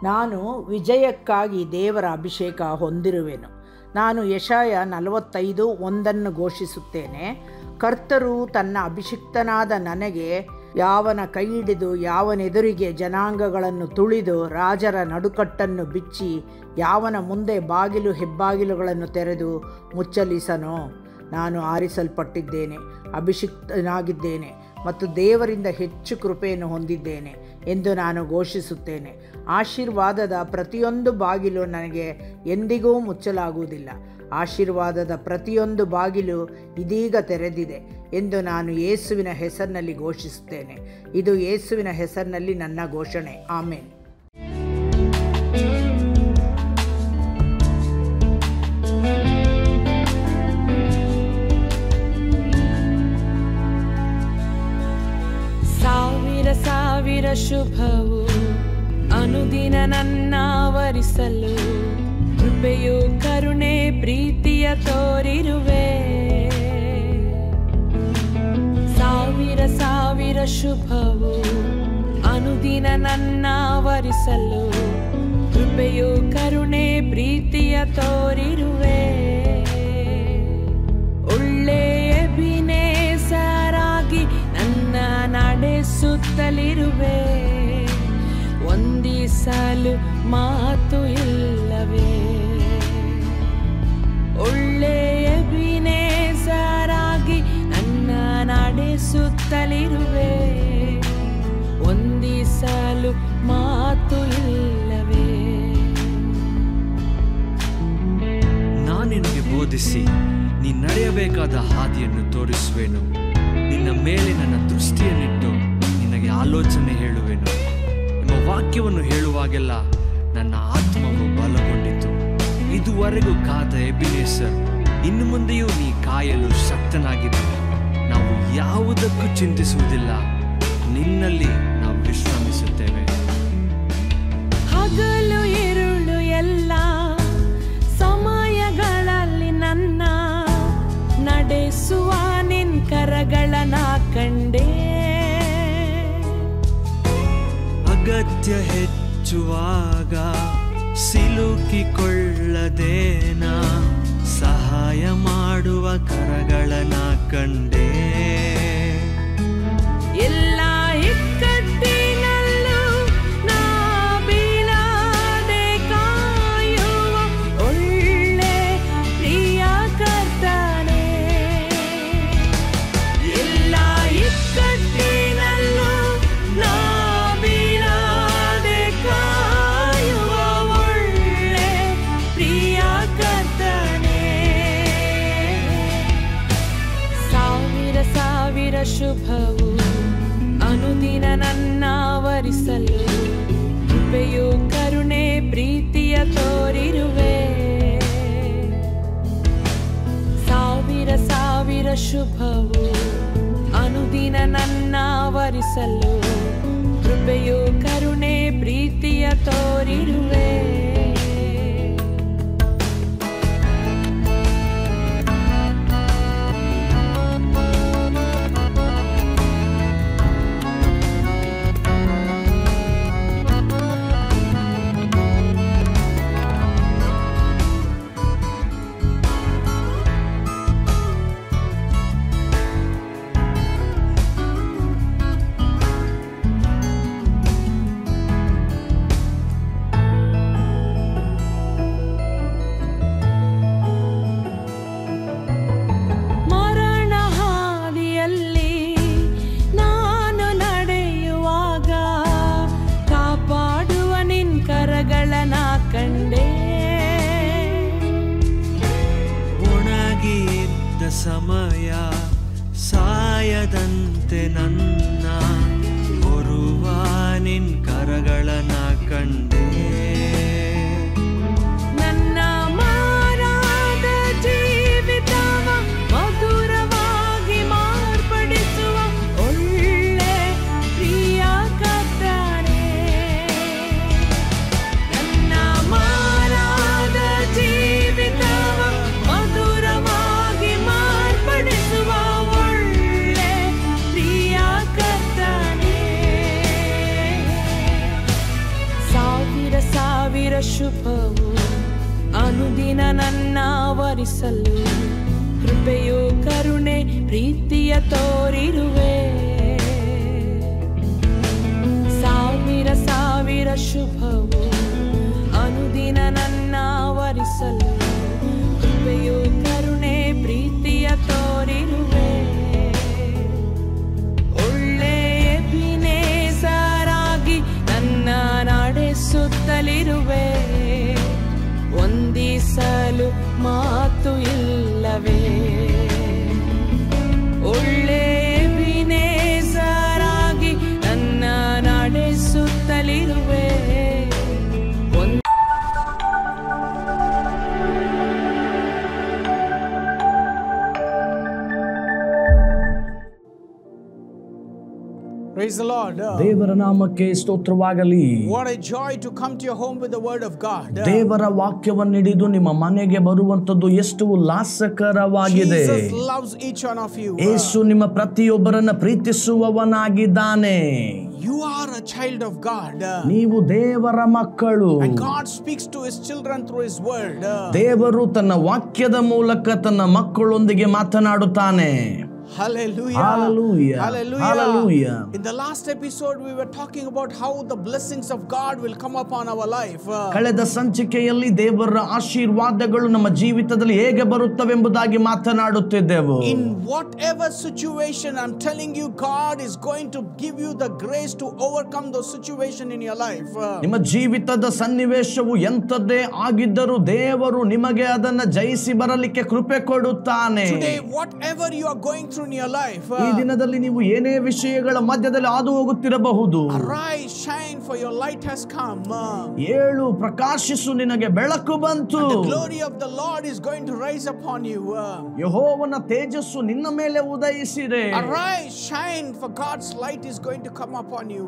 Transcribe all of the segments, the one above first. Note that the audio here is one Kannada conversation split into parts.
ನಾನು ವಿಜಯಕ್ಕಾಗಿ ದೇವರ ಅಭಿಷೇಕ ಹೊಂದಿರುವೆನು. ನಾನು ಯೆಶಾಯ 45:1 ಘೋಷಿಸುತ್ತೇನೆ. ಕರ್ತರು ತನ್ನ ಅಭಿಷಿಕ್ತನಾದ ನನಗೆ ಯಾವನ ಕೈ ಹಿಡಿದು ಯಾವನೆದುರಿಗೆ ಜನಾಂಗಗಳನ್ನು ತುಳಿದು ರಾಜರ ನಡುಕಟ್ಟನ್ನು ಬಿಚ್ಚಿ ಯಾವನ ಮುಂದೆ ಬಾಗಿಲು ಹೆಬ್ಬಾಗಿಲುಗಳನ್ನು ತೆರೆದು ಮುಚ್ಚಲಿಸನೋ. ನಾನು ಆರಿಸಲ್ಪಟ್ಟಿದ್ದೇನೆ, ಅಭಿಷಿಕ್ತನಾಗಿದ್ದೇನೆ ಮತ್ತು ದೇವರಿಂದ ಹೆಚ್ಚು ಕೃಪೆಯನ್ನು ಹೊಂದಿದ್ದೇನೆ ಎಂದು ನಾನು ಘೋಷಿಸುತ್ತೇನೆ. ಆಶೀರ್ವಾದದ ಪ್ರತಿಯೊಂದು ಬಾಗಿಲು ನನಗೆ ಎಂದಿಗೂ ಮುಚ್ಚಲಾಗುವುದಿಲ್ಲ. ಆಶೀರ್ವಾದದ ಪ್ರತಿಯೊಂದು ಬಾಗಿಲು ಇದೀಗ ತೆರೆದಿದೆ ಎಂದು ನಾನು ಯೇಸುವಿನ ಹೆಸರಿನಲ್ಲಿ ಘೋಷಿಸುತ್ತೇನೆ. ಇದು ಯೇಸುವಿನ ಹೆಸರಿನಲ್ಲಿ ನನ್ನ ಘೋಷಣೆ. ಆಮೆನ್. ಸಾವಿರ ಶುಭವು ಅನುದಿನ ನನ್ನಾವರಿಸಲು ಕೃಪೆಯು ಕರುಣೆ ಪ್ರೀತಿಯ ತೋರಿರುವೆ. ಸಾವಿರ ಶುಭವು ಅನುದಿನ ನನ್ನಾವರಿಸಲು ಕೃಪೆಯು ಕರುಣೆ ಪ್ರೀತಿಯ ತೋರಿರುವೆ. ಒಳ್ಳೆಯ ಎಬಿನೇಸರಾಗಿ ನನ್ನ ನಡೆಸುತ್ತಲಿರುವೆ. ವಂದಿಸಲು ಮಾತು ಇಲ್ಲವೇ. ಒಳ್ಳೆಯ ಎಬಿನೇಸರಾಗಿ ನನ್ನ ನಡೆಸುತ್ತಲಿರುವೆ. ವಂದಿಸಲು ಮಾತು ಇಲ್ಲವೇ. ನಾನಿನಗೆ ಬೋಧಿಸಿ ನೀ ನಡೆಯಬೇಕಾದ ಹಾದಿಯನ್ನು ತೋರಿಸುವೆನು. ನಿನ್ನ ಮೇಲೆ ನನ್ನ ದೃಷ್ಟಿಯನ್ನಿಟ್ಟು ನಿನಗೆ ಆಲೋಚನೆ ಹೇಳುವೆನು. ನಿಮ್ಮ ವಾಕ್ಯವನ್ನು ಹೇಳುವಾಗೆಲ್ಲ ನನ್ನ ಆತ್ಮವು ಬಲಗೊಂಡಿತು. ಇದುವರೆಗೂ ಕಾದ ಎಬಿನೇಸರ್, ಇನ್ನು ಮುಂದೆಯೂ ನೀ ಕಾಯಲು ಶಕ್ತನಾಗಿದ್ದೆ. ನಾವು ಯಾವುದಕ್ಕೂ ಚಿಂತಿಸುವುದಿಲ್ಲ, ನಿನ್ನಲ್ಲಿ ನಾವು ವಿಶ್ರಮಿಸುತ್ತೇವೆ. ಹಗಲು ഇരുಳು ಎಲ್ಲ ಸಮಯಗಳಲ್ಲಿ ನನ್ನ ನಡೆಸುವ ನಿನ್ ಕರಗಳನ್ನ ಕಂಡೆ. ಅಗತ್ಯ ಹೆಚ್ಚುವಾಗ ಸಿಲುಕಿಕೊಳ್ಳದೇನ ಸಹಾಯ ಮಾಡುವ ಕರಗಳನ್ನ ಕಂಡೆ. ಎಲ್ಲ ಇಕ್ಕಟ್ಟಿನಲ್ಲೂ ನಾ ಬೀಳದೆ ಕಾಯುವ ಒಳ್ಳೆ ಪ್ರಿಯ ಕರ್ತನೇ. ಎಲ್ಲ ಇಕ್ಕಟ್ಟಿನಲ್ಲೂ ನಾ ಬೀಳದೆ ಕಾಯುವ ಒಳ್ಳೆ ಪ್ರಿಯ ಕರ್ತನೇ. ಸಾವಿರ ಶುಭವು ಅನುದಿನ ನನ್ನಾವರಿಸಲು ಕೃಪೆಯು ಕರುಣೆ ಪ್ರೀತಿಯ ತೋರಿರುವೆ. ಸಾವಿರ ಶುಭವು ಅನುದಿನ ನನ್ನಾವರಿಸಲು ಕೃಪೆಯು ಕರುಣೆ ಪ್ರೀತಿಯ ತೋರಿರುವೆ. ಸಮಯ ಸಾಯದಂತೆ ನನ್ನ ಹೊರುವ ನಿನ್ ಕರಗಳನ್ನ ಕಂಡೆ. ನನ್ನ ಮಾರಾದ ಜೀವಿತವ ಮಧುರವಾಗಿ ಮಾರ್ಪಡಿಸುವ ಒಳ್ಳೆ ಪ್ರಿಯ ಕರ್ತನೇ. ನನ್ನ ಮಾರಾದ ಜೀವಿತವ ಮಧುರವಾಗಿ ಮಾರ್ಪಡಿಸುವ ಒಳ್ಳೆ ಪ್ರಿಯ ಕರ್ತನೇ. ಸಾವಿರ ಶುಭವು ಅನುದಿನ ನನ್ನ ವರಿಸಲು ಕೃಪೆಯು ಕರುಣೆ ಪ್ರೀತಿಯ ತೋರಿರುವೆ. ಸಾವಿರ ಸಾವಿರ ಶುಭವು ಅನುದಿನ ನನ್ನ ವರಿಸಲು ಕೃಪೆಯು ಕರುಣೆ ಪ್ರೀತಿಯ ತೋರಿರುವೆ. ಒಳ್ಳೆ ಎಬಿನೇಸರಾಗಿ ನನ್ನ ನಡೆಸುತ್ತಲಿರುವೆ. ವಂದಿಸಲು ಮಾತು ಇಲ್ಲವೇ. ಒಳ್ಳೆ ಎಬಿನೇಸರಾಗಿ ನನ್ನ ನಡೆಸುತ್ತಲಿರುವೆ. Praise the Lord. ದೇವರ ನಾಮಕ್ಕೆ ಸ್ತೋತ್ರವಾಗಲಿ. What a joy to come to your home with the word of God. ದೇವರ ವಾಕ್ಯವನ್ನು ಹಿಡಿದು ನಿಮ್ಮ ಮನೆಗೆ ಬರುವಂತದ್ದು ಎಷ್ಟು ಉಲ್ಲಾಸಕರವಾಗಿದೆ. Jesus loves each one of you. ಯೇಸು ನಿಮ್ಮ ಪ್ರತಿಯೊಬ್ಬರನ್ನ ಪ್ರೀತಿಸುವವನಾಗಿದ್ದಾನೆ. You are a child of God. ನೀವು ದೇವರ ಮಕ್ಕಳು. And God speaks to his children through his word. ದೇವರು ತನ್ನ ವಾಕ್ಯದ ಮೂಲಕ ತನ್ನ ಮಕ್ಕಳೊಂದಿಗೆ ಮಾತನಾಡುತ್ತಾನೆ. Hallelujah. Hallelujah. Hallelujah. Hallelujah. In the last episode we were talking about how the blessings of God will come upon our life. ಕಳೆದ ಸಂಚಿಕೆಯಲ್ಲಿ ದೇವರ ಆಶೀರ್ವಾದಗಳು ನಮ್ಮ ಜೀವಿತದಲ್ಲಿ ಹೇಗೆ ಬರುತ್ತವೆಂಬುದಾಗಿ ಮಾತನಾಡುತ್ತಿದ್ದೆವು. In whatever situation, I'm telling you, God is going to give you the grace to overcome those situation in your life. ನಿಮ್ಮ ಜೀವಿತದ ಸನ್ನಿವೇಶವು ಎಂತದ್ದೇ ಆಗಿದ್ದರೂ ದೇವರು ನಿಮಗೆ ಅದನ್ನ ಜಯಿಸಿ ಬರಲಿಕ್ಕೆ ಕೃಪೆ ಕೊಡುತ್ತಾನೆ. Today, whatever you are going through in your life, ಈ ದಿನದಲ್ಲಿ ನೀವು ಏನೇ ವಿಷಯಗಳ ಮಧ್ಯದಲ್ಲಿ ಹಾದು ಹೋಗುತ್ತಿರಬಹುದು. arise, shine, for your light has come. ಏಳು, ಪ್ರಕಾಶಿಸು, ನಿನಗೆ ಬೆಳಕು ಬಂತು. And the glory of the Lord is going to rise upon you. ಯೆಹೋವನ ತೇಜಸ್ಸು ನಿನ್ನ ಮೇಲೆ ಉದಯಿಸಿದೆ. Arise, shine, for God's light is going to come upon you.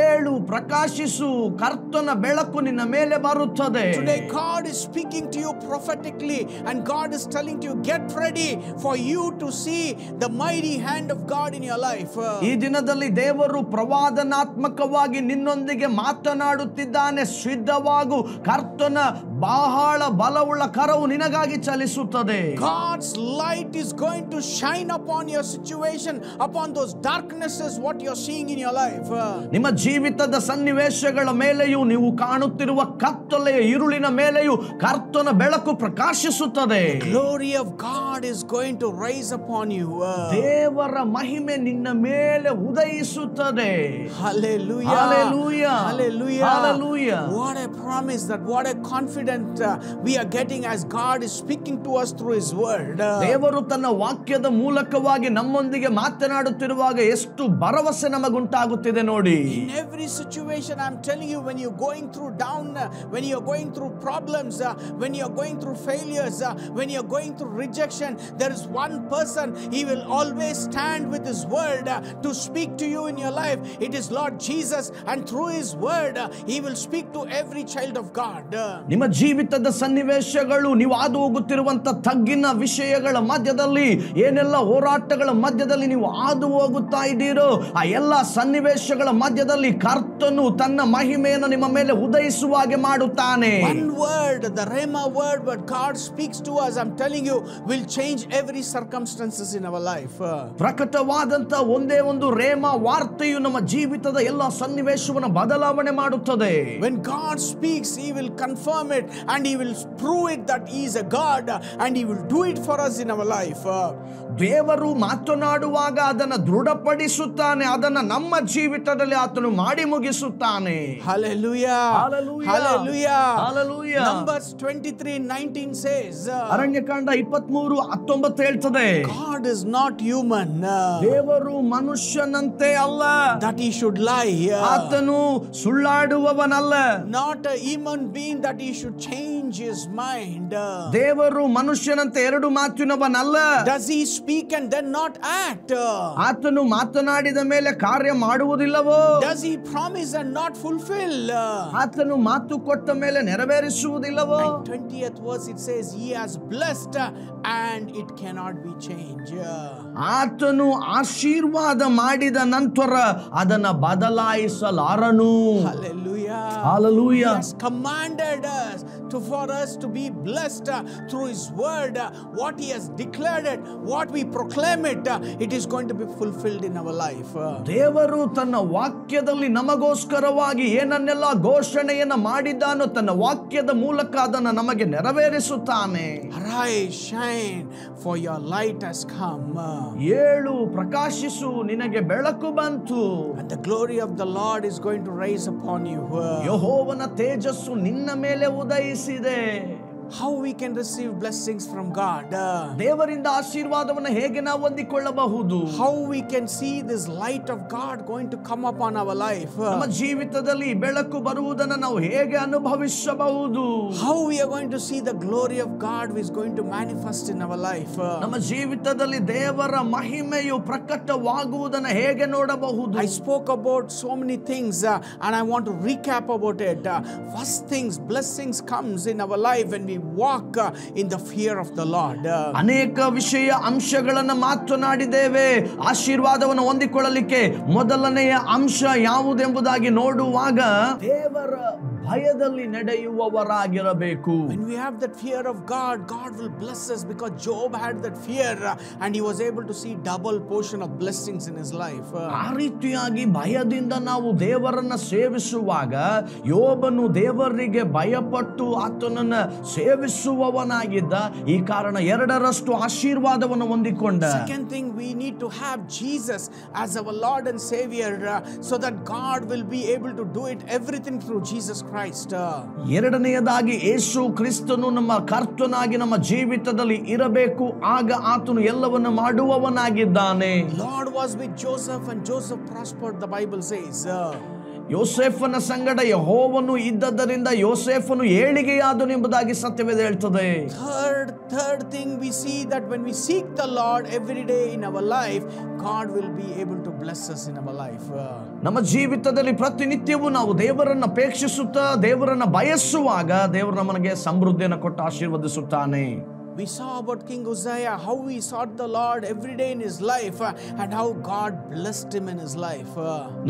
ಏಳು, ಪ್ರಕಾಶಿಸು, ಕರ್ತನ ಬೆಳಕು ನಿನ್ನ ಮೇಲೆ ಬರುತ್ತದೆ. Today God is speaking to you prophetically, and God is telling you, get ready for you to see the mighty hand of God in your life. ಈ ದಿನದಲ್ಲಿ ದೇವರು ಪ್ರವಾದನಾತ್ಮಕವಾಗಿ ನಿನ್ನೊಂದಿಗೆ ಮಾತನಾಡುತ್ತಿದ್ದಾನೆ. ಸಿದ್ಧವಾಗು, ಕರ್ತನ ಬಹಳ ಬಲವುಳ್ಳ ಕರವು ನಿನಗಾಗಿ ಚಲಿಸುತ್ತದೆ. God's light is going to shine upon your situation, upon those darknesses what you're seeing in your life. ನಿಮ್ಮ ಜೀವಿತದ ಸನ್ನಿವೇಶಗಳ ಮೇಲೆಯೂ ನೀವು ಕಾಣುತ್ತಿರುವ ಕತ್ತಲೆಯ ಇರುಳಿನ ಮೇಲೆಯೂ ಕರ್ತನ ಬೆಳಕು ಪ್ರಕಾಶಿಸುತ್ತದೆ. Glory of God is going to rise upon you. ದೇವರ ಮಹಿಮೆ ನಿನ್ನ ಮೇಲೆ ಉದಯಿಸುತ್ತದೆ. Hallelujah. Hallelujah. Hallelujah. Hallelujah. What a promise, that what a confidence we are getting as God is speaking to us through his word. ದೇವರು ತನ್ನ ವಾಕ್ಯದ ಮೂಲಕವಾಗಿ ನಮ್ಮೊಂದಿಗೆ ಮಾತನಾಡುತ್ತಿರುವಾಗ ಎಷ್ಟು ಭರವಸೆ ನಮಗುಂಟಾಗುತ್ತಿದೆ ನೋಡಿ. In every situation, I'm telling you, when you're going through down, when you're going through problems, when you're going through failures, when you're going through rejection, there is one person, he will always stand with his word to speak to you in your life. It is Lord Jesus, and through his word he will speak to every child of God. ನಿಮ್ಮ ಜೀವಿತದ ಸನ್ನಿವೇಶಗಳು, ನೀವು ಹಾದು ಹೋಗುತ್ತಿರುವಂತ ತಗ್ಗಿನ ವಿಷಯಗಳ ಮಧ್ಯದಲ್ಲಿ, ಏನೆಲ್ಲ ಹೋರಾಟಗಳ ಮಧ್ಯದಲ್ಲಿ ನೀವು ಹಾದು ಹೋಗುತ್ತಾ ಇದ್ದೀರೋ, ಆ ಎಲ್ಲ ಸನ್ನಿವೇಶಗಳ ಮಧ್ಯದಲ್ಲಿ ಕರ್ತನು ತನ್ನ ಮಹಿಮೆಯನ್ನು ನಿಮ್ಮ ಮೇಲೆ ಉದಯಿಸುವ ಹಾಗೆ ಮಾಡುತ್ತಾನೆ. One word, the Rhema word, what God speaks to us, I'm telling you, will change every circumstances in our life. ಪ್ರಕಟವಾದಂತ ಒಂದೇ ಒಂದು ರೇಮ ವಾರ್ತೆಯು ನಮ್ಮ ಜೀವಿತದ ಎಲ್ಲ ಸನ್ನಿವೇಶವನ್ನು ಬದಲಾವಣೆ ಮಾಡುತ್ತದೆ. When God speaks, he will confirm it, and he will prove it that he is a God, and he will do it for us in our life. ದೇವರು ಮಾತನಾಡುವಾಗ ಅದನ್ನು ದೃಢಪಡಿಸುತ್ತಾನೆ, ಅದನ್ನು ನಮ್ಮ ಜೀವಿತದಲ್ಲಿ ಆತನು ಮಾಡಿ ಮುಗಿಸುತ್ತಾನೆ. Hallelujah. Hallelujah. Hallelujah. Hallelujah. Numbers 23:19 says, Aranya Kanda 23:19 ಹೇಳ್ತದೆ, God is not human, ದೇವರು ಮನುಷ್ಯನಂತೆ ಅಲ್ಲ, that he should lie, ಆತನು ಸುಳ್ಳಾಡುವವನಲ್ಲ, not a human being that he should change his mind. ದೇವರು ಮನುಷ್ಯನಂತೆ ಎರಡು ಮಾತಿನವನಲ್ಲ. Does he speak and then not act? ಆತನು ಮಾತನಾಡಿದ ಮೇಲೆ ಕಾರ್ಯ ಮಾಡುವುದಿಲ್ಲವೋ? Does he promise and not fulfill? ಆತನು ಮಾತು ಕೊಟ್ಟ ಮೇಲೆ ನೆರವೇರಿಸುವುದಿಲ್ಲವೋ? 20th verse it says, he has blessed and it cannot be changed. ಆತನು ಆಶೀರ್ವಾದ ಮಾಡಿದ ನಂತರ ಅದನ್ನ ಬದಲಾಯಿಸಲಾರನು. Hallelujah. Hallelujah. He has commanded us for us to be blessed through His word. What He has declared it, what we proclaim it, it is going to be fulfilled in our life. ದೇವರು ತನ್ನ ವಾಕ್ಯದಲ್ಲಿ ನಮಗೋಸ್ಕರವಾಗಿ ಏನನ್ನೆಲ್ಲ ಘೋಷಣೆಯನ್ನ ಮಾಡಿದ್ದಾನೋ ತನ್ನ ವಾಕ್ಯದ ಮೂಲಕ ಅದನ್ನು ನಮಗೆ ನೆರವೇರಿಸುತ್ತಾನೆ. Arise, shine, for your light has come. ಏಳು, ಪ್ರಕಾಶಿಸು, ನಿನಗೆ ಬೆಳಕು ಬಂತು. And the glory of the Lord is going to rise upon you. ಯೆಹೋವನ ತೇಜಸ್ಸು ನಿನ್ನ ಮೇಲೆ ಉದಯಿಸಿದೆ. How we can receive blessings from God? ದೇವರಿಂದ ಆಶೀರ್ವಾದವನ್ನು ಹೇಗೆ ನಾವು ಹೊಂದಿಕೊಳ್ಳಬಹುದು? How we can see this light of God going to come upon our life? ನಮ್ಮ ಜೀವಿತದಲ್ಲಿ ಬೆಳಕು ಬರುವುದನ್ನು ನಾವು ಹೇಗೆ ಅನುಭವಿಸಬಹುದು? How we are going to see the glory of God is going to manifest in our life? ನಮ್ಮ ಜೀವಿತದಲ್ಲಿ ದೇವರ ಮಹಿಮೆಯು ಪ್ರಕಟವಾಗುವುದನ್ನು ಹೇಗೆ ನೋಡಬಹುದು? I spoke about so many things and I want to recap about it. First things, blessings comes in our life when we walk in the fear of the Lord. ಅನೇಕ ವಿಷಯ ಅಂಶಗಳನ್ನು ಮಾತನಾಡಿದ್ದೇವೆ. ಆಶೀರ್ವಾದವನ್ನು ಹೊಂದಿಕೊಳ್ಳಲಿಕ್ಕೆ ಮೊದಲನೆಯ ಅಂಶ ಯಾವುದೆಂಬುದಾಗಿ ನೋಡುವಾಗ ದೇವರ ಭಯದಲ್ಲಿ ನಡೆಯುವವರಾಗಿರಬೇಕು. When we have that fear of God, God will bless us, because Job had that fear and he was able to see double portion of blessings in his life. ಆ ರೀತಿಯಾಗಿ ಭಯದಿಂದ ನಾವು ದೇವರನ್ನ ಸೇವಿಸುವಾಗ ಯೋಬನು ದೇವರಿಗೆ ಭಯಪಟ್ಟು ಆತನನ್ನ ಸೇವಿಸುವವನಾಗಿದ್ದ. ಈ ಕಾರಣ ಎರಡರಷ್ಟು ಆಶೀರ್ವಾದವನ್ನು ಹೊಂದಿಕೊಂಡ. Second thing, we need to have Jesus as our Lord and Savior so that God will be able to do it everything through Jesus Christ. ಎರಡನೆಯದಾಗಿ ಯೇಸು ಕ್ರಿಸ್ತನು ನಮ್ಮ ಕರ್ತನಾಗಿ ನಮ್ಮ ಜೀವಿತದಲ್ಲಿ ಇರಬೇಕು. ಆಗ ಆತನು ಎಲ್ಲವನ್ನು ಮಾಡುವವನಾಗಿದ್ದಾನೆ. Lord was with Joseph and Joseph prospered, the Bible says. ಯೋಸೇಫನ ಸಂಗಡ ಯೆಹೋವನು ಇದ್ದದರಿಂದ ಯೋಸೇಫನು ಏಳಿಗೆಯಾದನು ಎಂಬುದಾಗಿ ಸತ್ಯವೇದ ಹೇಳ್ತದೆ. Third thing, we see that when we seek the Lord every day in our life, God will be able to bless us in our life. ನಮ್ಮ ಜೀವಿತದಲ್ಲಿ ಪ್ರತಿನಿತ್ಯವೂ ನಾವು ದೇವರನ್ನ ಅಪೇಕ್ಷಿಸುತ್ತಾ ದೇವರನ್ನ ಬಯಸುವಾಗ ದೇವರು ನಮಗೆ ಸಮೃದ್ಧಿಯನ್ನು ಕೊಟ್ಟು ಆಶೀರ್ವದಿಸುತ್ತಾನೆ. We saw about King Uzziah, how he sought the Lord every day in his life and how God blessed him in his life.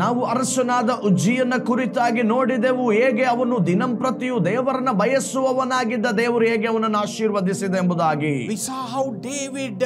ನಾವು ಅರಸನಾದ ಉಜ್ಜಿಯನ ಕುರಿತಾಗಿ ನೋಡಿದೆವು. ಹೇಗೆ ಅವನು ದಿನಂಪ್ರತಿಯೂ ದೇವರನ್ನ ಬಯಸುವವನಾಗಿದ್ದ, ದೇವರು ಹೇಗೆ ಅವನನ್ನು ಆಶೀರ್ವದಿಸಿದೆ ಎಂಬುದಾಗಿ. We saw how David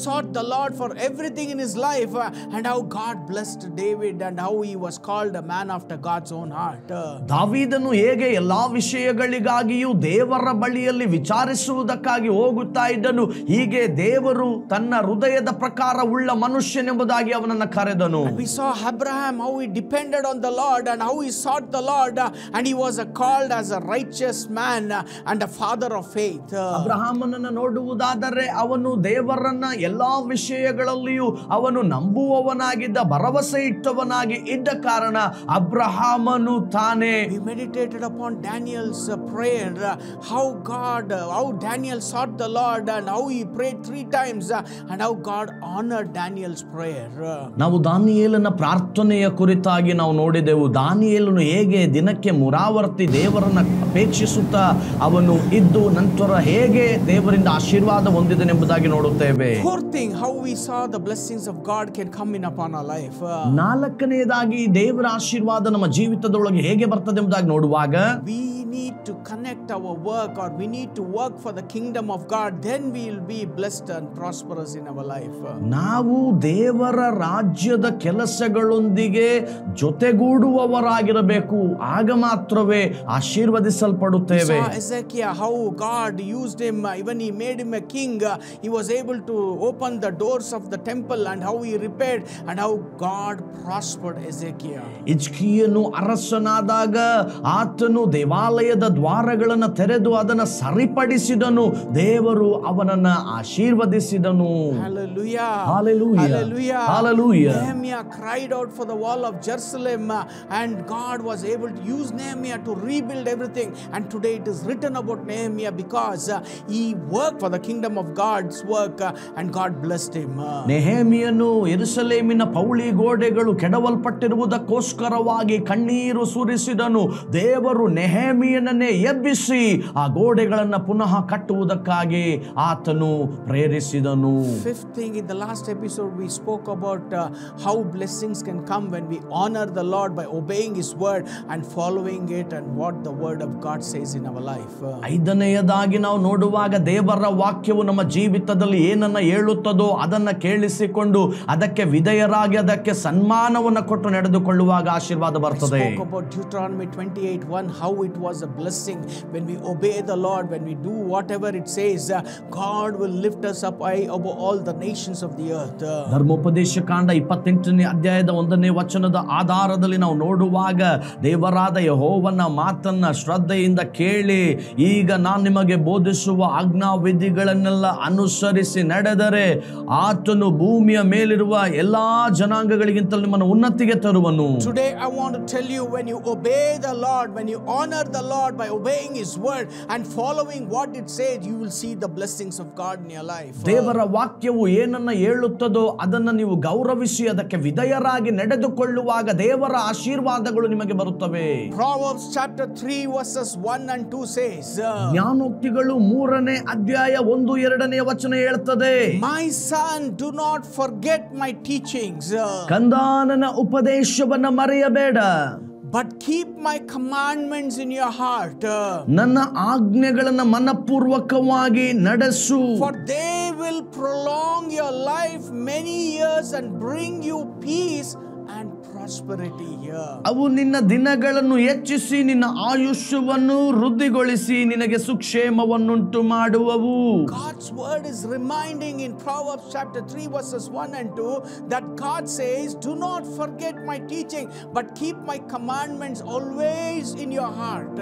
sought the Lord for everything in his life and how God blessed David and how he was called a man after God's own heart. ದಾವೀದನು ಹೇಗೆ ಎಲ್ಲಾ ವಿಷಯಗಳಿಗಾಗಿಯೂ ದೇವರ ಬಳಿಯಲ್ಲಿ ವಿಚಾರಿಸುವುದಕ್ಕಾಗಿ ಹೋಗುತ್ತಾ ಇದ್ದನು, ಹೀಗೆ ದೇವರು ತನ್ನ ಹೃದಯದ ಪ್ರಕಾರ ಉಳ್ಳ ಮನುಷ್ಯನೆಂಬುದಾಗಿ ಅವನನ್ನು ಕರೆದನು. And we saw Abraham, how he depended on the Lord and how he sought the Lord and he was called as a righteous man and a father of faith. ಅಬ್ರಹಾಮನನ್ನು ನೋಡುವುದಾದರೆ ಅವನು ದೇವರನ್ನ ಎಲ್ಲಾ ವಿಷಯಗಳಲ್ಲಿಯೂ ಅವನು ನಂಬುವವನಾಗಿದ್ದ, ಭರವಸೆ ಇಟ್ಟವನಾಗಿ ಇದ್ದ ಕಾರಣ ಅಬ್ರಹಾಮನು ತಾನೇ. We meditated upon Daniel's prayer, how Daniel sought the Lord and how he prayed 3 times and how God honored Daniel's prayer. ನಾವು ದಾನಿಯೇಲನ ಪ್ರಾರ್ಥನೆಯ ಕುರಿತಾಗಿ ನಾವು ನೋಡಿದೆವು. ದಾನಿಯೇಲನು ಹೇಗೆ ದಿನಕ್ಕೆ ಮುರಾವರ್ತಿ ದೇವರನ್ನ ಅಪೇಕ್ಷಿಸುತ್ತಾ ಅವನು ಇದ್ದು ನಂತರ ಹೇಗೆ ದೇವರಿಂದ ಆಶೀರ್ವಾದ ಹೊಂದಿದನೆಂಬುದಾಗಿ ನೋಡುತ್ತೇವೆ. Fourth thing, how we saw the blessings of God can come in upon our life. ನಾಲ್ಕನೆಯದಾಗಿ ದೇವರ ಆಶೀರ್ವಾದ ನಮ್ಮ ಜೀವಿತದೊಳಗೆ ಹೇಗೆ ಬರ್ತದೆ ಎಂಬುದಾಗಿ ನೋಡುವಾಗ we need to connect our work, or we need to work for the kingdom of God, then we will be blessed and prosperous in our life. ನಾವು ದೇವರ ರಾಜ್ಯದ ಕೆಲಸಗಳೊಂದಿಗೆ ಜೊತೆಗೂಡುವವರಾಗಿರಬೇಕು, ಆಗ ಮಾತ್ರವೇ ಆಶೀರ್ವದಿಸಲ್ಪಡುತ್ತೇವೆ. Ezekiel, how God used him, even he made him a king, he was able to open the doors of the temple and how he repaired and how God prospered Ezekiel. ಹಿಜ್ಕೀಯನು ಅರಸನಾದಾಗ ಆತನು ದೇವಾಲಯದ ದ್ವಾರಗಳನ್ನು ತೆರೆದು ಅದನ್ನು ಸರಿಪಡಿಸಿದನು, ದೇವರು ಅವನನ್ನ ಆಶೀರ್ವದಿಸಿದನು. Hallelujah. Hallelujah. Hallelujah. Hallelujah. Nehemiah cried out for the wall of Jerusalem and God was able to use Nehemiah to rebuild everything, and today it is written about Nehemiah because he worked for the kingdom of God's work and God blessed him. ನೆಹೆಮೀಯನು ಯೆರೂಸಲೇಮಿನ ಪೌಳಿ ಗೋಡೆಗಳು ಕೆಡವಲ್ಪಟ್ಟಿರುವುದಕ್ಕೋಸ್ಕರವಾಗಿ ಕಣ್ಣೀರು ಸುರಿಸಿದನು. ದೇವರು ನೆಹೆಮೀಯನನ್ನೇ ಎಬ್ಬಿಸಿ ಆ ಗೋಡೆಗಳನ್ನು ಪುನಃ ಕಟ್ಟುವುದಕ್ಕಾಗಿ ಆತನು ಪ್ರೇರಿಸಿದನು. Fifth thing, in the last episode we spoke about how blessings can come when we honor the Lord by obeying His word and following it and what the word of God says in our life. ಐದನೆಯದಾಗಿ ನಾವು ನೋಡುವಾಗ ದೇವರ ವಾಕ್ಯವು ನಮ್ಮ ಜೀವಿತದಲ್ಲಿ ಏನನ್ನ ಹೇಳುತ್ತದೋ ಅದನ್ನ ಕೇಳಿಸಿಕೊಂಡು ಅದಕ್ಕೆ ವಿಧೇಯರಾಗಿ ಅದಕ್ಕೆ ಸನ್ಮಾನವನ್ನು ಕೊಟ್ಟು ನಡೆದುಕೊಳ್ಳುವಾಗ ಆಶೀರ್ವಾದ ಬರ್ತದೆ. We spoke about Deuteronomy 28:1, how it was a blessing when we obey the Lord, when we do whatever it says, God will lift us up high above all the nations of the earth. ಧರ್ಮೋಪದೇಶ ಕಾಂಡ 28ನೇ ಅಧ್ಯಾಯದ 1ನೇ ವಚನದ ಆಧಾರದಲ್ಲಿ ನಾವು ನೋಡುವಾಗ ದೇವರಾದ ಯೆಹೋವನ ಮಾತನ್ನ ಶ್ರದ್ಧೆಯಿಂದ ಕೇಳಿ ಈಗ ನಾನು ನಿಮಗೆ ಬೋಧಿಸುವ ಆಜ್ಞಾವಿಧಿಗಳನ್ನೆಲ್ಲ ಅನುಸರಿಸಿ ನಡೆದರೆ ಆತನು ಭೂಮಿಯ ಮೇಲಿರುವ ಎಲ್ಲಾ ಜನಾಂಗಗಳಿಗಿಂತಲೂ ನಿಮ್ಮನ್ನು ಉನ್ನತಿಗೆ ತರುವನು. Today I want to tell you, when you obey the Lord, when you honor the Lord by obeying His word and following what it says, you will see the blessings of God in your life. ದೇವರ ವಾಕ್ಯವು ಏನನ್ನ ಹೇಳುತ್ತದೋ ಅದನ್ನ ನೀವು ಗೌರವಿಸಿ ಅದಕ್ಕೆ ವಿಧೇಯರಾಗಿ ನಡೆದುಕೊಳ್ಳುವಾಗ ದೇವರ ಆಶೀರ್ವಾದಗಳು ನಿಮಗೆ ಬರುತ್ತವೆ. Proverbs chapter 3 verses 1 and 2 says, ಜ್ಞಾನೋಕ್ತಿಗಳು 3ನೇ ಅಧ್ಯಾಯ 1-2ನೇ ವಚನ ಹೇಳ್ತದೆ, My son, do not forget my teachings, ಕಂದಾನನ ಉಪದೇಶವನ್ನ ಮರೆಯಬೇಡ, but keep my commandments in your heart, ನನ್ನ ಆಜ್ಞೆಗಳನ್ನ ಮನಪೂರ್ವಕವಾಗಿ ನಡೆಸು, for they will prolong your life many years and bring you peace and prosperity here. ಅವು ನಿನ್ನ ದಿನಗಳನ್ನು ಹೆಚ್ಚಿಸಿ ನಿನ್ನ ಆಯುಷ್ಯವನ್ನು ವೃದ್ಧಿಗೊಳಿಸಿ ನಿನಗೆ ಸುಕ್ಷೇಮವನ್ನುಂಟು ಮಾಡುವವು. God's word is reminding in Proverbs chapter 3 verses 1 and 2 that God says, do not forget my teaching, but keep my commandments always in your heart.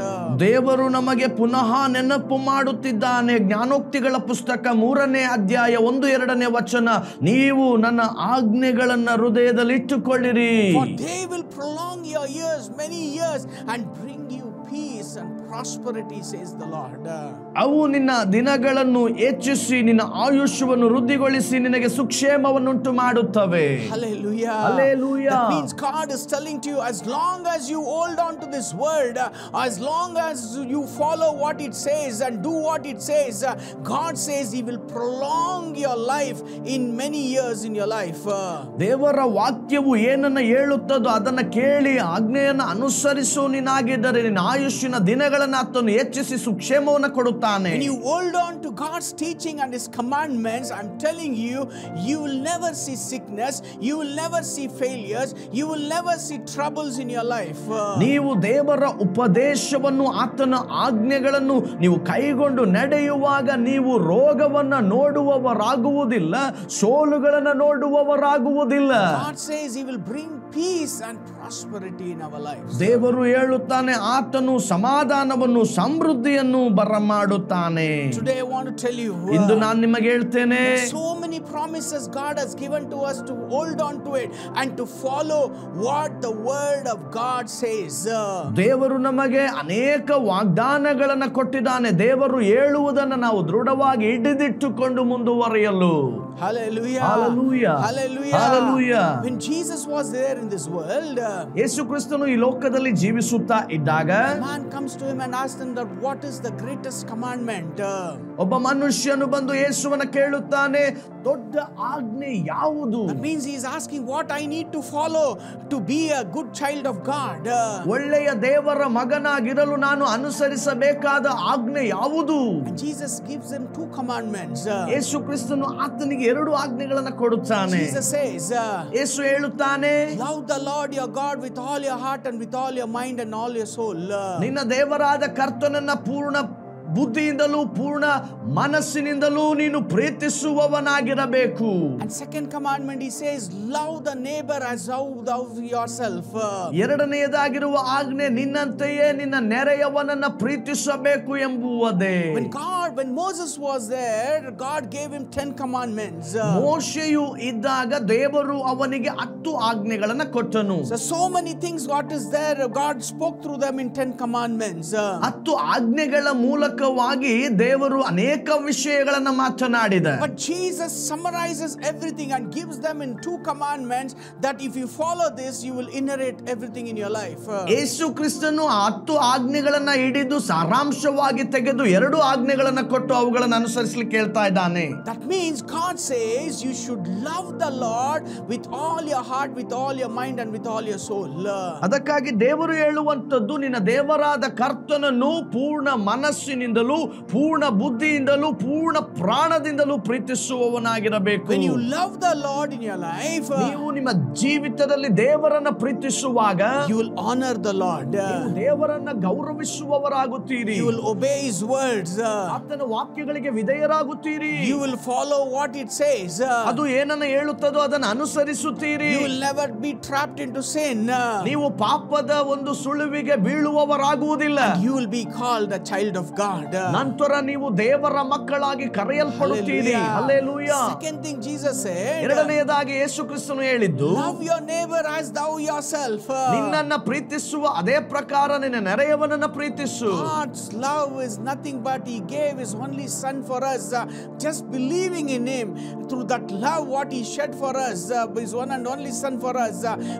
ದೇವರು ನಮಗೆ ಪುನಃ ನೆನಪು ಮಾಡುತ್ತಿದ್ದಾನೆ. ಜ್ಞಾನೋಕ್ತಿಗಳ ಪುಸ್ತಕ 3ನೇ ಅಧ್ಯಾಯ 1-2ನೇ ವಚನ, ನೀವು ನನ್ನ ಆಜ್ಞೆಗಳನ್ನ ಹೃದಯದಲ್ಲಿ ಇಟ್ಟುಕೊಳ್ಳಿರಿ. For they will prolong your years, many years, and bring you peace and prosperity, says the Lord. ಅವು ನಿನ್ನ ದಿನಗಳನ್ನು ಹೆಚ್ಚಿಸಿ ನಿನ್ನ ಆಯುಷ್ಯವನ್ನು ವೃದ್ಧಿಗೊಳಿಸಿ ನಿನಗೆ ಸುಕ್ಷೇಮವನ್ನುಂಟು ಮಾಡುತ್ತವೆ. Hallelujah. Hallelujah. That means God is telling to you, as long as you hold on to this word, as long as you follow what it says and do what it says, God says He will prolong your life in many years in your life. ದೇವರ ವಾಕ್ಯವು ಏನನ್ನ ಹೇಳುತ್ತದೋ ಅದನ್ನ ಕೇಳಿ ಆಜ್ಞೆಯನ್ನು ಅನುಸರಿಸು ನೀನಾಗಿದ್ದರೆ ನಿನ್ನ ಆಯುಷ್ಯನ ದಿನಗಳನ್ನು ಆತನು ಹೆಚ್ಚಿಸಿ ಸುಕ್ಷೇಮವನ್ನು ಕೊಡುತ್ತಾನೆ. When you hold on to God's teaching and His commandments, I'm telling you, you will never see sickness, you will never see failures, you will never see troubles in your life. ನೀವು ದೇವರ ಉಪದೇಶವನ್ನು ಆತನ ಆಜ್ಞೆಗಳನ್ನು ನೀವು ಕೈಗೊಂಡು ನಡೆಯುವಾಗ ನೀವು ರೋಗವನ್ನ ನೋಡುವವರಾಗುವುದಿಲ್ಲ, ಸೋಲುಗಳನ್ನು ನೋಡುವವರಾಗುವುದಿಲ್ಲ. God says He will bring peace and prosperity in our lives. ದೇವರು ಹೇಳುತ್ತಾನೆ ಆತನು ಸಮಾಧಾನವನ್ನು ಸಮೃದ್ಧಿಯನ್ನು ಬರಮಾಡುತ್ತಾನೆ. Today I want to tell you, ಇಂದು ನಾನು ನಿಮಗೆ ಹೇಳ್ತೇನೆ, so many promises God has given to us to hold on to it and to follow what the word of God says. ದೇವರು ನಮಗೆ ಅನೇಕ ವಾಗ್ದಾನಗಳನ್ನು ಕೊಟ್ಟಿದ್ದಾನೆ. ದೇವರು ಹೇಳುವುದನ್ನು ನಾವು ದೃಢವಾಗಿ ಹಿಡಿದಿಟ್ಟುಕೊಂಡು ಮುಂದುವರಿಯಲು. Hallelujah. Hallelujah. Hallelujah. Hallelujah. When Jesus was there in this world, ಯೇಸು ಕ್ರಿಸ್ತನು ಈ ಲೋಕದಲ್ಲಿ ಜೀವಿಸುತ್ತಾ ಇದ್ದಾಗ a man comes to him and asks him that what is the greatest commandment? ಒಬ್ಬ ಮನುಷ್ಯನು ಬಂದು ಯೇಸುವನ್ನ ಕೇಳುತ್ತಾನೆ, ದೊಡ್ಡ ಆಜ್ಞೆ ಯಾವುದು? That means he is asking what I need to follow to be a good child of God. ಒಳ್ಳೆಯ ದೇವರ ಮಗನಾಗಿರಲು ನಾನು ಅನುಸರಿಸಬೇಕಾದ ಆಜ್ಞೆ ಯಾವುದು? And Jesus gives him two commandments. ಯೇಸು ಕ್ರಿಸ್ತನು ಆತನಿಗೆ 2 ಆಜ್ಞೆಗಳನ್ನು ಕೊಡುತ್ತಾನೆ. Jesus says, ಯೇಸು ಹೇಳುತ್ತಾನೆ, love the Lord your God with all your heart and with all your mind and all your soul. ನಿನ್ನ ದೇವರಾದ ಕರ್ತನನ್ನ ಪೂರ್ಣ ಬುದ್ಧಿಯಿಂದಲೂ ಪೂರ್ಣ ಮನಸ್ಸಿನಿಂದಲೂ ನೀನು ಪ್ರೀತಿಸುವವನಾಗಿರಬೇಕು. And second commandment he says, love the neighbor as thou yourself. ಎರಡನೆಯದಾಗಿರುವ ಆಜ್ಞೆ ನಿನ್ನಂತೆಯೇ ನಿನ್ನ ನೆರೆಯವನನ್ನ ಪ್ರೀತಿಸಬೇಕು ಎಂಬುವುದೇ. When Moses was there, God gave him 10 commandments. ಮೋಶೆಯು ಇದ್ದಾಗ ದೇವರು ಅವನಿಗೆ 10 ಆಜ್ಞೆಗಳನ್ನು ಕೊಟ್ಟನು. So many things what is there, God spoke through them in 10 commandments. 10 ಆಜ್ಞೆಗಳ ಮೂಲಕ ಮೂಲಕವಾಗಿ ದೇವರು ಅನೇಕ ವಿಷಯಗಳನ್ನ ಮಾತನಾಡಿದ. But Jesus summarizes everything and gives them in 2 commandments that if you follow this, you will inherit everything in your life. ಯೇಸು ಕ್ರಿಸ್ತನು 10 ಆಜ್ಞೆಗಳನ್ನ ಹಿಡಿದು ಸಾರಾಂಶವಾಗಿ ತೆಗೆದು 2 ಆಜ್ಞೆಗಳನ್ನ ಕೊಟ್ಟು ಅವುಗಳನ್ನು ಅನುಸರಿಸಲಿಕ್ಕೆ ಹೇಳ್ತಾ ಇದ್ದಾನೆ. That means God says you should love the Lord with all your heart, with all your mind and with all your soul. ಅದಕ್ಕಾಗಿ ದೇವರು ಹೇಳುವಂತದ್ದು ನಿನ್ನ ದೇವರಾದ ಕರ್ತನನ್ನು ಪೂರ್ಣ ಮನಸ್ಸಿನಿಂದಲೂ ಪೂರ್ಣ ಬುದ್ಧಿಯಿಂದಲೂ ಪೂರ್ಣ ಪ್ರಾಣದಿಂದಲೂ ಪ್ರೀತಿಸುವವನಾಗಿರಬೇಕು. When you love the Lord in your life, ನೀವು ನಿಮ್ಮ ಜೀವಿತದಲ್ಲಿ ದೇವರನ್ನ ಪ್ರೀತಿಸುವಾಗ you will honor the Lord. ನೀವು ದೇವರನ್ನ ಗೌರವಿಸುವವರಾಗುತ್ತೀರಿ. You will obey His words. ಆತನ ವಾಕ್ಯಗಳಿಗೆ ವಿಧೇಯರಾಗುತ್ತೀರಿ. You will follow what it says. ಅದು ಏನನ್ನ ಹೇಳುತ್ತದೋ ಅದನ್ನು ಅನುಸರಿಸುತ್ತೀರಿ. You will never be trapped into sin. ನೀವು ಪಾಪದ ಒಂದು ಸುಳುವಿಗೆ ಬೀಳುವವರಾಗುವುದಿಲ್ಲ. You will be called a child of God. ನಂತರ ನೀವು ದೇವರ ಮಕ್ಕಳಾಗಿ ಕರೆಯಲ್ಪಡುತ್ತೀರಿ. Hallelujah. Second thing Jesus said, ಎರಡನೆಯದಾಗಿ ಯೇಸು ಕ್ರಿಸ್ತನು ಹೇಳಿದ್ದು, love your neighbor as thou yourself. ನಿನ್ನನ್ನ ಪ್ರೀತಿಸುವ ಅದೇ ಪ್ರಕಾರ ನಿನ್ನ ನೆರೆಯವನನ್ನ ಪ್ರೀತಿಸು. God's love is nothing but He gave His only Son for us. Just believing in Him, through that love what He shed for us, His one and only Son for us,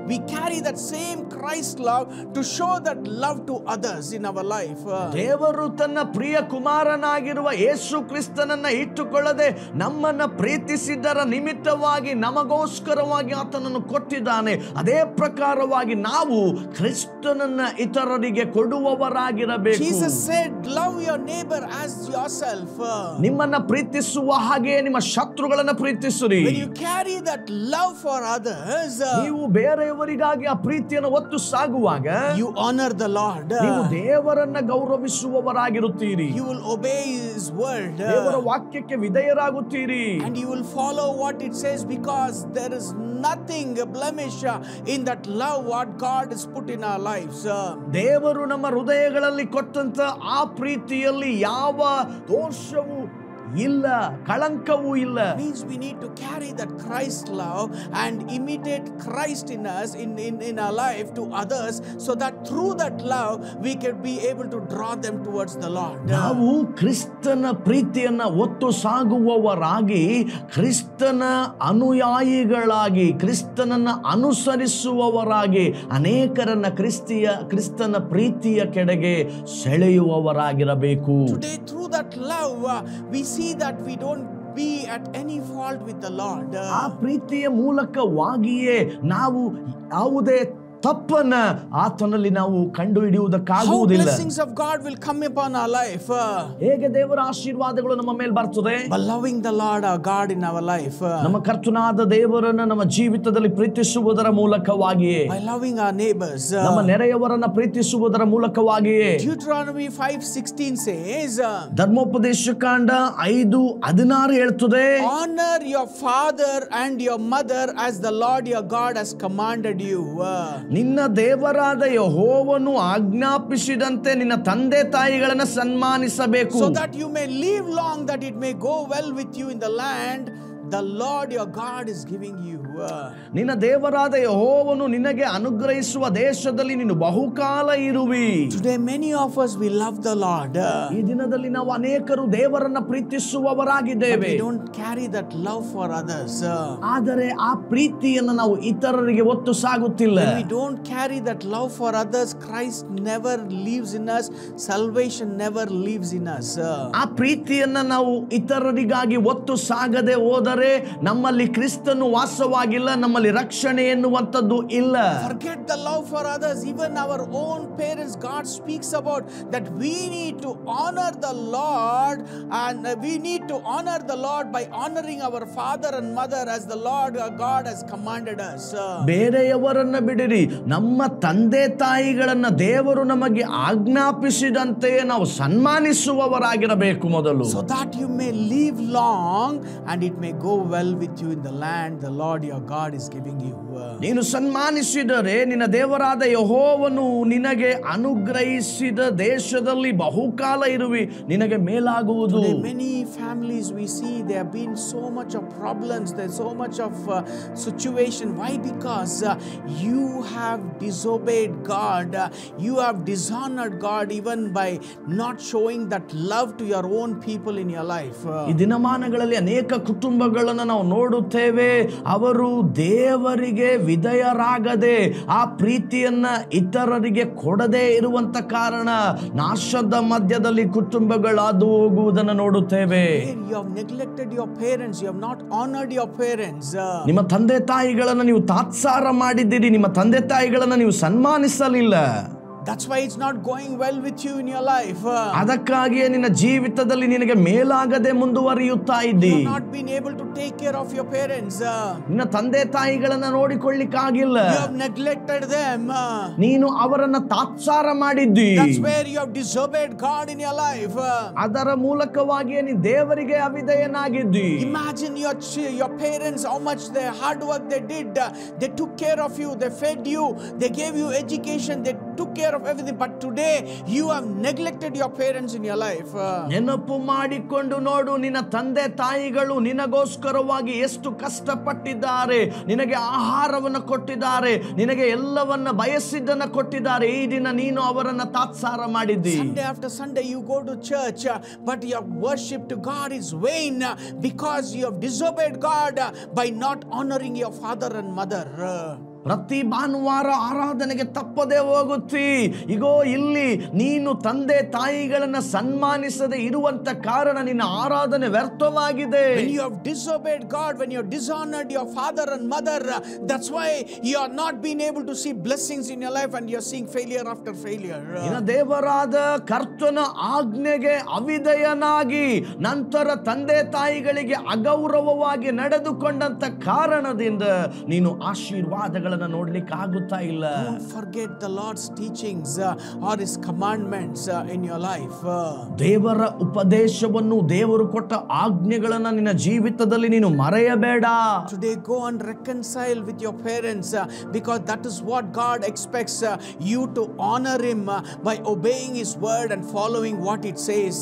we carry that same Christ love to show that love to others in our life. ದೇವರು ತನ್ನ ಪ್ರಿಯ ಕುಮಾರನಾಗಿರುವ ಯೇಸು ಕ್ರಿಸ್ತನನ್ನ ಇಟ್ಟುಕೊಳ್ಳದೆ ನಮ್ಮನ್ನ ಪ್ರೀತಿಸಿದ್ದರ ನಿಮಿತ್ತವಾಗಿ ನಮಗೋಸ್ಕರವಾಗಿ ಆತನನ್ನು ಕೊಟ್ಟಿದ್ದಾನೆ. ಅದೇ ಪ್ರಕಾರವಾಗಿ ನಾವು ಕ್ರಿಸ್ತನನ್ನ ಇತರರಿಗೆ ಕೊಡುವವರಾಗಿರಬೇಕು. Jesus said, love your neighbor as yourself. ನಿಮ್ಮನ್ನ ಪ್ರೀತಿಸುವ ಹಾಗೆ ನಿಮ್ಮ ಶತ್ರುಗಳನ್ನ ಪ್ರೀತಿಸಿರಿ. When you carry that love for others, ನೀವು ಬೇರೆಯವರಿಗಾಗಿ ಆ ಪ್ರೀತಿಯನ್ನು ಒತ್ತು ಸಾಗುವಾಗ you honor the Lord. ನೀವು ದೇವರನ್ನ ಗೌರವಿಸುವವರಾಗಿರುತ್ತೀರಿ. You will obey His word. ದೇವರ ವಾಕ್ಯಕ್ಕೆ ವಿಧೇಯರಾಗುತ್ತೀರಿ. And you will follow what it says, because there is nothing blemish in that love what God has put in our lives. ದೇವರು ನಮ್ಮ ಹೃದಯಗಳಲ್ಲಿ ಕೊಟ್ಟಂತ ಆ ಪ್ರೀತಿಯಲ್ಲಿ ಯಾವ ದೋಷವೂ ಇಲ್ಲ, ಕಳಂಕವೂ ಇಲ್ಲ. Means we need to carry that Christ love and imitate Christ in us, in our life to others, so that through that love we can be able to draw them towards the Lord. ನಾವು ಕ್ರಿಸ್ತನ ಪ್ರೀತಿಯನ್ನ ಒತ್ತು ಸಾಗುವವರಾಗಿ, ಕ್ರಿಸ್ತನ ಅನುಯಾಯಿಗಳಾಗಿ, ಕ್ರಿಸ್ತನನ್ನ ಅನುಸರಿಸುವವರಾಗಿ ಅನೇಕರನ್ನ ಕ್ರಿಸ್ತನ ಪ್ರೀತಿಯ ಕೆಡೆಗೆ ಸೆಳೆಯುವವರಾಗಿರಬೇಕು. Today through that love we see that we don't be at any fault with the Lord. ಆ ಪ್ರೀತಿಯ ಮೂಲಕವಾಗಿಯೇ ನಾವು ಯಾವುದೇ ತಪ್ಪನ್ನ ಆತನಲ್ಲಿ ನಾವು ಕಂಡು ಹಿಡಿಯುವುದಕ್ಕಾಗುವುದಿಲ್ಲ. How blessings of God will come upon our life. ಹೇಗೆ ದೇವರ ಆಶೀರ್ವಾದಗಳು ನಮ್ಮ ಮೇಲೆ ಬರ್ತದೆ? By loving the Lord our God in our life. ನಮ್ಮ ಕರ್ತನಾದ ದೇವರನ್ನ ನಮ್ಮ ಜೀವಿತದಲ್ಲಿ ಪ್ರೀತಿಸುವುದರ ಮೂಲಕವಾಗಿಯೇ. By loving our neighbors. ನಮ್ಮ ನೆರೆಯವರನ್ನ ಪ್ರೀತಿಸುವುದರ ಮೂಲಕವಾಗಿಯೇ. Deuteronomy 5:16 says, ಧರ್ಮೋಪದೇಶ ಕಾಂಡ 5:16 ಹೇಳ್ತದೆ, honor your father and your mother as the Lord your God has commanded you. ನಿನ್ನ ದೇವರಾದ ಯೆಹೋವನು ಆಜ್ಞಾಪಿಸಿದಂತೆ ನಿನ್ನ ತಂದೆ ತಾಯಿಗಳನ್ನು ಸನ್ಮಾನಿಸಬೇಕು. So that you may live long, that it may go well with you in the land the Lord your God is giving you. ನಿನ್ನ ದೇವರಾದ ಯೆಹೋವನು ನಿನಗೆ ಅನುಗ್ರಹಿಸುವ ದೇಶದಲ್ಲಿ ನೀನು ಬಹುಕಾಲ ಇರುವಿ. Today many of us we love the Lord. ಈ ದಿನದಲ್ಲಿ ನಾವು ಅನೇಕರು ದೇವರನ್ನ ಪ್ರೀತಿಸುವವರಾಗಿದ್ದೇವೆ. We don't carry that love for others. ಆದರೆ ಆ ಪ್ರೀತಿಯನ್ನು ನಾವು ಇತರರಿಗೆ ಒತ್ತು ಸಾಗುತ್ತಿಲ್ಲ. When we don't carry that love for others, Christ never lives in us, salvation never lives in us. ಆ ಪ್ರೀತಿಯನ್ನ ನಾವು ಇತರರಿಗಾಗಿ ಒತ್ತು ಸಾಗದೆ ಹೋದರೆ ನಮ್ಮಲ್ಲಿ ಕ್ರಿಸ್ತನು ವಾಸವಾಗಿಲ್ಲ, ನಮ್ಮಲ್ಲಿ ರಕ್ಷಣೆ ಎನ್ನುವಂಥದ್ದು ಇಲ್ಲ. Forget the love for others. Even our own parents, God speaks about that we need to honor the Lord, and we need to honor the Lord by honoring our father and mother as the Lord our God has commanded us. ಬೇರೆಯವರನ್ನ ಬಿಡಿರಿ, ನಮ್ಮ ತಂದೆ ತಾಯಿಗಳನ್ನ ದೇವರು ನಮಗೆ ಆಜ್ಞಾಪಿಸಿದಂತೆಯೇ ನಾವು ಸನ್ಮಾನಿಸುವವರಾಗಿರಬೇಕು ಮೊದಲು. So that you may live long and it may go well with you in the land the Lord your God is giving you. ನೀನು ಸನ್ಮಾನಿಸಿದರೆ ನಿನ್ನ ದೇವರಾದ ಯೆಹೋವನು ನಿನಗೆ ಅನುಗ್ರಹಿಸಿದ ದೇಶದಲ್ಲಿ ಬಹುಕಾಲ ಇರುವಿ, ನಿನಗೆ ಮೇಲಾಗುವುದು. Today, many families we see there have been so much of problems, there's so much of situation. Why? Because you have disobeyed God, you have dishonored God even by not showing that love to your own people in your life. ಈ ದಿನಮಾನಗಳಲ್ಲಿ ಅನೇಕ ಕುಟುಂಬಗಳನ್ನು ನಾವು ನೋಡುತ್ತೇವೆ. ಅವರು ದೇವರಿಗೆ ವಿಧೇಯರಾಗದೆ ಆ ಪ್ರೀತಿಯನ್ನ ಇತರರಿಗೆ ಕೊಡದೇ ಇರುವಂತ ಕಾರಣ ನಾಶದ ಮಧ್ಯದಲ್ಲಿ ಕುಟುಂಬಗಳು ಹಾದು ಹೋಗುವುದನ್ನು ನೋಡುತ್ತೇವೆ. You have neglected your parents, you have not honored your parents. ನಿಮ್ಮ ತಂದೆ ತಾಯಿಗಳನ್ನು ನೀವು ತಾತ್ಸಾರ ಮಾಡಿದ್ದೀರಿ, ನಿಮ್ಮ ತಂದೆ ತಾಯಿಗಳನ್ನು ನೀವು ಸನ್ಮಾನಿಸಲಿಲ್ಲ. That's why it's not going well with you in your life. ಅದಕ್ಕಾಗಿಯೇ ನಿನ್ನ ಜೀವಿತದಲ್ಲಿ ನಿನಗೆ ಮೇಲಾಗದೆ ಮುಂದುವರಿಯುತ್ತಾ ಇದ್ದಿ. You have not been able to take care of your parents. ನಿನ್ನ ತಂದೆ ತಾಯಿಗಳನ್ನ ನೋಡಿಕೊಳ್ಳಿಕ್ಕಾಗಿಲ್ಲ. You have neglected them. ನೀನು ಅವರನ್ನ ತಾತ್ಸಾರ ಮಾಡಿದ್ದಿ. That's where you have disobeyed God in your life. ಅದರ ಮೂಲಕವಾಗಿಯೇ ನೀ ದೇವರಿಗೆ ಅವಿಧೇಯನಾಗಿದ್ದಿ. Imagine your parents, how much their hard work they did. They took care of you, they fed you, they gave you education, they took care of everything. But today you have neglected your parents in your life. ನೆನಪು ಮಾಡಿಕೊಂಡು ನೋಡು, ನಿನ್ನ ತಂದೆ ತಾಯಿಗಳು ನಿನಗೋಸ್ಕರವಾಗಿ ಎಷ್ಟು ಕಷ್ಟಪಟ್ಟಿದ್ದಾರೆ, ನಿನಗೆ ಆಹಾರವನ್ನು ಕೊಟ್ಟಿದ್ದಾರೆ, ನಿನಗೆ ಎಲ್ಲವನ್ನ ಬಯಸಿದ್ದನ್ನ ಕೊಟ್ಟಿದ್ದಾರೆ. ಈ ದಿನ ನೀನು ಅವರನ್ನ ತಾತ್ಸಾರ ಮಾಡಿದ್ದಿ. Sunday after Sunday you go to church, but your worship to God is vain because you have disobeyed God by not honoring your father and mother. ಪ್ರತಿ ಭಾನುವಾರ ಆರಾಧನೆಗೆ ತಪ್ಪದೆ ಹೋಗುತ್ತಿ. ಇಗೋ ಇಲ್ಲಿ ನೀನು ತಂದೆ ತಾಯಿಗಳನ್ನ ಸನ್ಮಾನಿಸದೆ ಇರುವಂತ ಕಾರಣ ನಿನ್ನ ಆರಾಧನೆ ವ್ಯರ್ಥವಾಗಿದೆ. When you have disobeyed God, when you have dishonored your father and mother, that's why you are not being able to see blessings in your life and you are seeing failure after failure. ನಿನ್ನ ದೇವರಾದ ಕರ್ತನ ಆಜ್ಞೆಗೆ ಅವಿಧೇಯನಾಗಿ ನಂತರ ತಂದೆ ತಾಯಿಗಳಿಗೆ ಅಗೌರವವಾಗಿ ನಡೆದುಕೊಂಡಂತ ಕಾರಣದಿಂದ ನೀನು ಆಶೀರ್ವಾದಗಳ ನೋಡ್ಲಿಕ್ಕೆ ಆಗುತ್ತಾ ಇಲ್ಲ. Don't forget the Lord's teachings or His commandments in your life. ದೇವರ ಉಪದೇಶವನ್ನು, ದೇವರು ಕೊಟ್ಟ ಆಜ್ಞೆಗಳನ್ನು ನಿನ್ನ ಜೀವಿತದಲ್ಲಿ ನೀನು ಮರೆಯಬೇಡ. Today go and reconcile with your parents because that is what God expects you to honor Him by obeying His word and following what it says.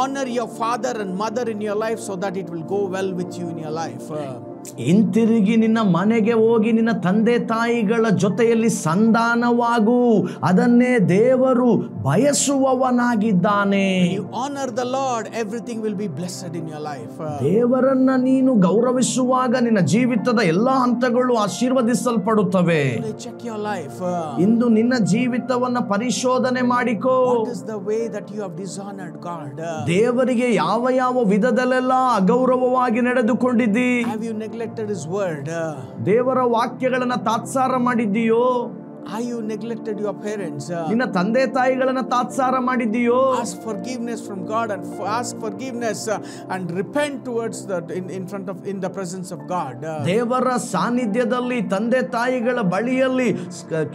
Honor your father and mother in your life so that it will go well with you in your life. ಹಿಂತಿರುಗಿ ನಿನ್ನ ಮನೆಗೆ ಹೋಗಿ ನಿನ್ನ ತಂದೆ ತಾಯಿಗಳ ಜೊತೆಯಲ್ಲಿ ಸಂಧಾನವಾಗು. ಅದನ್ನೇ ದೇವರು ಬಯಸುವವನಾಗಿದ್ದಾನೆ. You honor the Lord, everything will be blessed in your life. ದೇವರನ್ನ ನೀನು ಗೌರವಿಸುವಾಗ ನಿನ್ನ ಜೀವಿತದ ಎಲ್ಲಾ ಹಂತಗಳು ಆಶೀರ್ವದಿಸಲ್ಪಡುತ್ತವೆ. Check your life. ಇಂದು ನಿನ್ನ ಜೀವಿತವನ್ನ ಪರಿಶೋಧನೆ ಮಾಡಿಕೋ. What is the way that you have dishonored God? ದೇವರಿಗೆ ಯಾವ ಯಾವ ವಿಧದಲ್ಲೆಲ್ಲ ಅಗೌರವವಾಗಿ ನಡೆದುಕೊಂಡಿದ್ದಿ? Have you neglected His word? ದೇವರ ವಾಕ್ಯಗಳನ್ನ ತಾತ್ಸಾರ ಮಾಡಿದ್ದೀಯೋ? Are you neglected your parents? ನಿನ್ನ ತಂದೆ ತಾಯಿಗಳನ್ನ ತಾತ್ಸಾರ ಮಾಡಿದ್ದೀಯೋ? Ask forgiveness from God and ask forgiveness and repent towards in the presence of God. ದೇವರ ಸಾನ್ನಿಧ್ಯದಲ್ಲಿ ತಂದೆ ತಾಯಿಗಳ ಬಳಿಯಲ್ಲಿ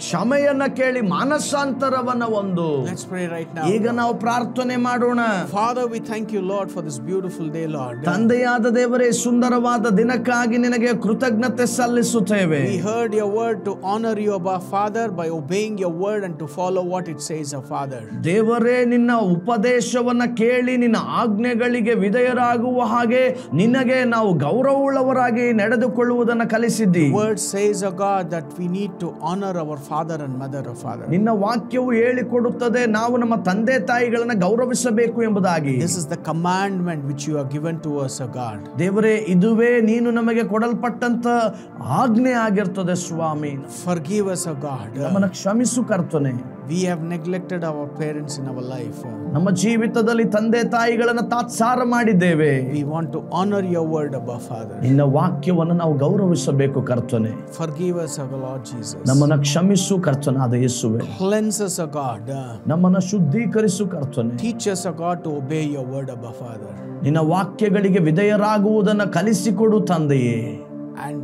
ಕ್ಷಮೆಯನ್ನ ಕೇಳಿ ಮಾನಸಾಂತರವನ್ನ ಒಂದು. Let's pray right now. ಈಗ ನಾವು ಪ್ರಾರ್ಥನೆ ಮಾಡೋಣ. Father, we thank you, Lord, for this beautiful day, Lord. ತಂದೆಯಾದ ದೇವರೇ, ಸುಂದರವಾದ ದಿನಕ್ಕಾಗಿ ನಿನಗೆ ಕೃತಜ್ಞತೆ ಸಲ್ಲಿಸುತ್ತೇವೆ. We heard your word to honor you, Abba Father, by obeying your word and to follow what it says, our Father. ದೇವರೇ, ನಿನ್ನ ಉಪದೇಶವನ್ನ ಕೇಳಿ ನಿನ್ನ ಆಜ್ಞೆಗಳಿಗೆ ವಿಧೇಯರಾಗುವ ಹಾಗೆ ನಿನಗೆ ನಾವು ಗೌರವವುಳ್ಳವರಾಗಿ ನಡೆದುಕೊಳ್ಳುವುದನ್ನು ಕಲಿಸಿದ್ದಿ. Word says, O God, that we need to honor our father and mother, O Father. ನಿನ್ನ ವಾಕ್ಯವು ಹೇಳಿಕೊಡುತ್ತದೆ ನಾವು ನಮ್ಮ ತಂದೆ ತಾಯಿಗಳನ್ನ ಗೌರವಿಸಬೇಕು ಎಂಬುದಾಗಿ. This is the commandment which you have given to us, O God. ದೇವರೇ, ಇದುವೇ ನೀನು ನಮಗೆ ಕೊಡಲ್ಪಟ್ಟಂತ ಆಜ್ಞೆ ಆಗಿರ್ತದೆ ಸ್ವಾಮಿ. Forgive us, O God. ನಮ್ಮನ್ನು ಕ್ಷಮಿಸು ಕರ್ತನೆ. We have neglected our parents in our life. ನಮ್ಮ ಜೀವಿತದಲ್ಲಿ ತಂದೆ ತಾಯಿಗಳನ್ನ ತಾತ್ಸಾರ ಮಾಡಿದ್ದೇವೆ. We want to honor your word, Abba Father. ನಿನ್ನ ವಾಕ್ಯವನ್ನು ನಾವು ಗೌರವಿಸಬೇಕು ಕರ್ತನೆ. Forgive us, O Lord Jesus. ನಮ್ಮನ್ನು ಕ್ಷಮಿಸು ಕರ್ತನಾದ ಯೇಸುವೆ. Cleanse us, O God. ನಮ್ಮನ್ನು ಶುದ್ಧೀಕರಿಸು ಕರ್ತನೆ. Teach us, O God, to obey your word, Abba Father. ನಿನ್ನ ವಾಕ್ಯಗಳಿಗೆ ವಿಧೇಯರಾಗುವುದನ್ನು ಕಲಿಸಿಕೊಡು ತಂದೆಯೇ. And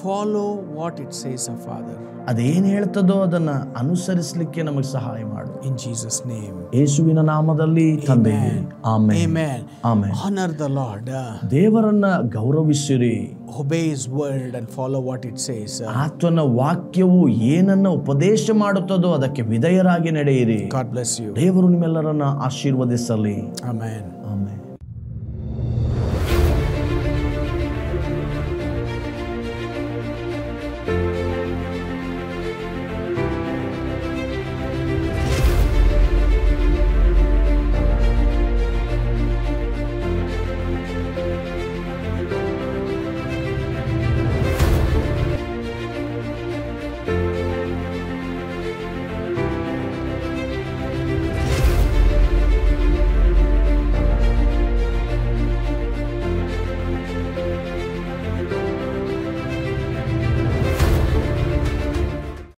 follow what it says, O Father. ಅದೇನು ಹೇಳ್ತದೋ ಅದನ್ನ ಅನುಸರಿಸಲಿಕ್ಕೆ ನಮಗೆ ಸಹಾಯ ಮಾಡು. In Jesus' name. ಯೇಸುವಿನ ನಾಮದಲ್ಲಿ ತಂದೆಯೇ, amen. Amen. Amen. Honor the Lord. ದೇವರನ್ನ ಗೌರವಿಸಿರಿ. Obey His word and follow what it says. ಆತನ ವಾಕ್ಯವು ಏನನ್ನ ಉಪದೇಶ ಮಾಡುತ್ತದೋ ಅದಕ್ಕೆ ವಿಧೇಯರಾಗಿ ನಡೆಯಿರಿ. God bless you. ದೇವರು ನಿಮ್ಮೆಲ್ಲರನ್ನ ಆಶೀರ್ವದಿಸಲಿ. Amen.